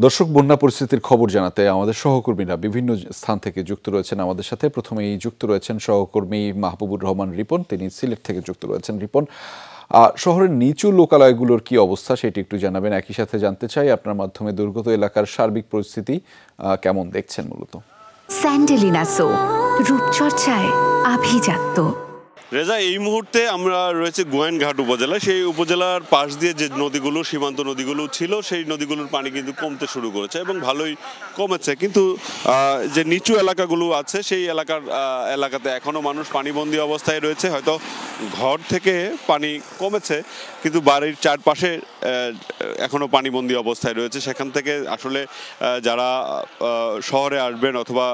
দর্শক, বন্যা পরিস্থিতির খবর জানাতে আমাদের সহকর্মীরা বিভিন্ন স্থান থেকে যুক্ত রয়েছেন আমাদের সাথে। প্রথমেই যুক্ত রয়েছেন সহকর্মী মাহবুবুর রহমান রিপন, তিনি সিলেট থেকে যুক্ত রয়েছেন। রিপন, শহরের নিচু লোকালয়গুলোর কি অবস্থা সেটি একটু জানাবেন। একই সাথে জানতে চাই আপনার মাধ্যমে দুর্গত এলাকার সার্বিক পরিস্থিতি কেমন দেখছেন। মূলত স্যান্ডেলিনা সো, রূপচর্চায় আভিজাত্য। রেজা, এই মুহূর্তে আমরা রয়েছে গোয়াইনঘাট উপজেলায়। সেই উপজেলার পাশ দিয়ে যে নদীগুলো, সীমান্ত নদীগুলো ছিল, সেই নদীগুলোর পানি কিন্তু কমতে শুরু করেছে এবং ভালোই কমেছে। কিন্তু যে নিচু এলাকাগুলো আছে সেই এলাকাতে এখনও মানুষ পানিবন্দী অবস্থায় রয়েছে। হয়তো ঘর থেকে পানি কমেছে, কিন্তু বাড়ির চারপাশে এখনও পানিবন্দী অবস্থায় রয়েছে। সেখান থেকে আসলে যারা শহরে আসবেন অথবা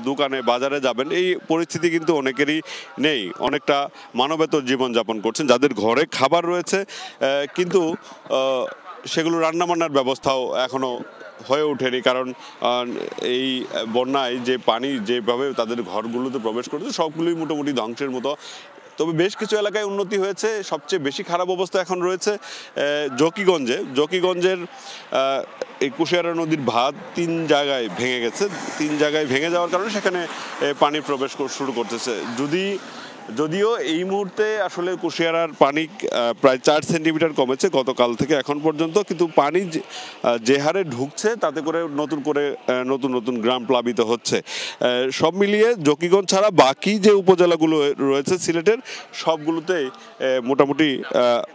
দোকানে বাজারে যাবেন, এই পরিস্থিতি কিন্তু অনেকেরই নেই। অনেকটা মানবেতর জীবনযাপন করছেন, যাদের ঘরে খাবার রয়েছে কিন্তু সেগুলো রান্নাবান্নার ব্যবস্থাও এখনও হয়ে ওঠেনি। কারণ এই বন্যায় যে পানি যেভাবে তাদের ঘরগুলোতে প্রবেশ করেছে, সবগুলোই মোটামুটি ধ্বংসের মতো। তবে বেশ কিছু এলাকায় উন্নতি হয়েছে। সবচেয়ে বেশি খারাপ অবস্থা এখন রয়েছে জকিগঞ্জের এই কুশিয়ারা নদীর ভাত 3 জায়গায় ভেঙে গেছে। 3 জায়গায় ভেঙে যাওয়ার কারণে সেখানে পানি প্রবেশ শুরু করতেছে। যদিও এই মুহূর্তে আসলে কুশিয়ারার পানি প্রায় 4 সেন্টিমিটার কমেছে গতকাল থেকে এখন পর্যন্ত, কিন্তু পানি যে হারে ঢুকছে তাতে করে নতুন গ্রাম প্লাবিত হচ্ছে। সব মিলিয়ে জকিগঞ্জ ছাড়া বাকি যে উপজেলাগুলো রয়েছে সিলেটের, সবগুলোতেই মোটামুটি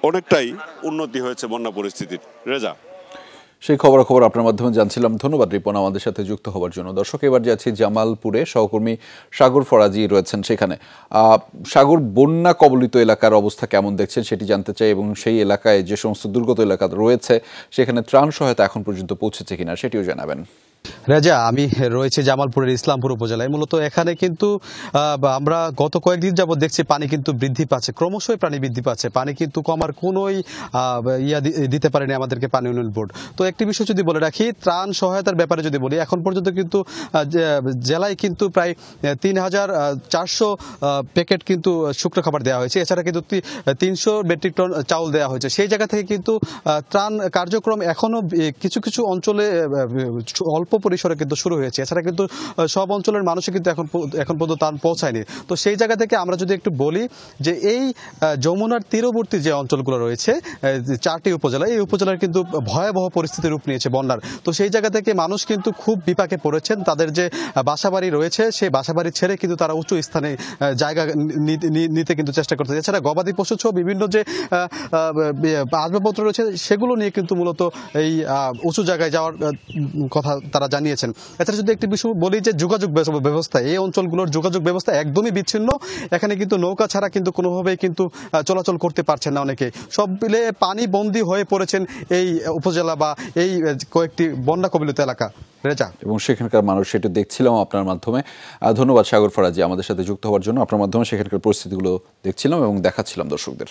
অনেকটাই উন্নতি হয়েছে বন্যা পরিস্থিতির। রেজা, সেই খবরাখবর আপনার মাধ্যমে জানছিলাম। ধন্যবাদ রিপন আমাদের সাথে যুক্ত হওয়ার জন্য। দর্শক, এবার যাচ্ছি জামালপুরে, সহকর্মী সাগর ফরাজি রয়েছেন সেখানে। সাগর, বন্যা কবলিত এলাকার অবস্থা কেমন দেখছেন সেটি জানতে চাই, এবং সেই এলাকায় যে সমস্ত দুর্গত এলাকা রয়েছে সেখানে ত্রাণ সহায়তা এখন পর্যন্ত পৌঁছেছে কিনা সেটিও জানাবেন। রাজা, আমি রয়েছে জামালপুরের ইসলামপুর উপজেলায়। মূলত এখানে কিন্তু আমরা গত কয়েকদিন যাবত দেখছি পানি কিন্তু বৃদ্ধি পাচ্ছে, ক্রমশই পানি বৃদ্ধি পাচ্ছে। পানি কিন্তু কমার কোনোই দিতে পারেনি আমাদেরকে পানি উন্নয়ন বোর্ড। তো একটি বিষয় যদি বলে রাখি, ত্রাণ সহায়তার ব্যাপারে যদি বলি, এখন পর্যন্ত কিন্তু জেলায় কিন্তু প্রায় 3400 প্যাকেট কিন্তু শুকনো খাবার দেওয়া হয়েছে। এছাড়া কিন্তু 300 মেট্রিক টন চাউল দেওয়া হয়েছে। সেই জায়গা থেকে কিন্তু ত্রাণ কার্যক্রম এখনো কিছু কিছু অঞ্চলে অল্প পরিসরে কিন্তু শুরু হয়েছে। এছাড়া কিন্তু সব অঞ্চলের মানুষই কিন্তু এখন পর্যন্ত ত্রাণ পৌঁছায়নি। তো সেই জায়গা থেকে আমরা যদি একটু বলি যে এই যমুনার তীরবর্তী যে অঞ্চলগুলো রয়েছে 4টি উপজেলা, এই উপজেলার কিন্তু ভয়াবহ পরিস্থিতির রূপ নিয়েছে বন্যার। তো সেই জায়গা থেকে মানুষ কিন্তু খুব বিপাকে পড়েছেন। তাদের যে বাসাবাড়ি রয়েছে সেই বাসাবাড়ি ছেড়ে কিন্তু তারা উঁচু স্থানে জায়গা নিতে কিন্তু চেষ্টা করতেছে। এছাড়া গবাদি পশু সহ বিভিন্ন যে আসবাবপত্র রয়েছে সেগুলো নিয়ে কিন্তু মূলত এই উঁচু জায়গায় যাওয়ার কথা তারা জানিয়েছেন। এছাড়া যদি একটি বিষয় বলি যে যোগাযোগ ব্যবস্থা, এই অঞ্চলগুলোর যোগাযোগ ব্যবস্থা একদমই বিচ্ছিন্ন। এখানে কিন্তু নৌকা ছাড়া কিন্তু কোনোভাবেই কিন্তু চলাচল করতে পারছেন না অনেকে। সব মিলে পানি বন্দী হয়ে পড়েছেন এই উপজেলা বা এই কয়েকটি বন্যা কবলিত এলাকা। রেজা, এবং সেখানকার মানুষ সেটা দেখছিলাম আপনার মাধ্যমে। ধন্যবাদ সাগর ফরাজি আমাদের সাথে যুক্ত হওয়ার জন্য। আপনার মাধ্যমে সেখানকার পরিস্থিতিগুলো দেখছিলাম এবং দেখাচ্ছিলাম দর্শকদের।